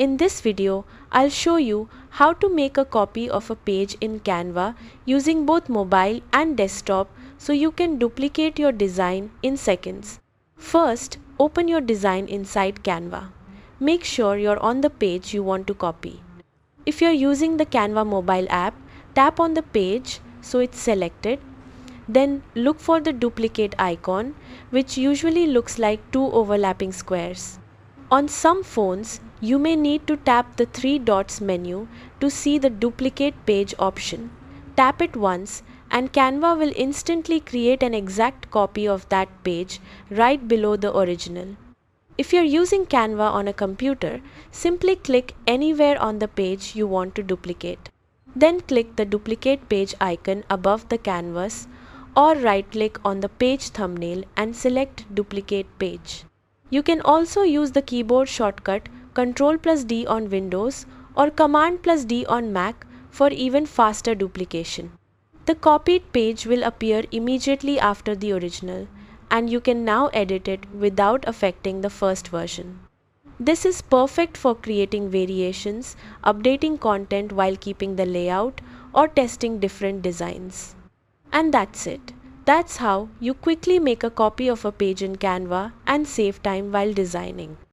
In this video, I'll show you how to make a copy of a page in Canva using both mobile and desktop so you can duplicate your design in seconds. First, open your design inside Canva. Make sure you're on the page you want to copy. If you're using the Canva mobile app, tap on the page so it's selected. Then look for the duplicate icon, which usually looks like two overlapping squares. On some phones, you may need to tap the three dots menu to see the duplicate page option. Tap it once and Canva will instantly create an exact copy of that page right below the original. If you're using Canva on a computer, simply click anywhere on the page you want to duplicate. Then click the duplicate page icon above the canvas or right-click on the page thumbnail and select duplicate page. You can also use the keyboard shortcut Ctrl+D on Windows or Command+D on Mac for even faster duplication. The copied page will appear immediately after the original, and you can now edit it without affecting the first version. This is perfect for creating variations, updating content while keeping the layout, or testing different designs. And that's it. That's how you quickly make a copy of a page in Canva and save time while designing.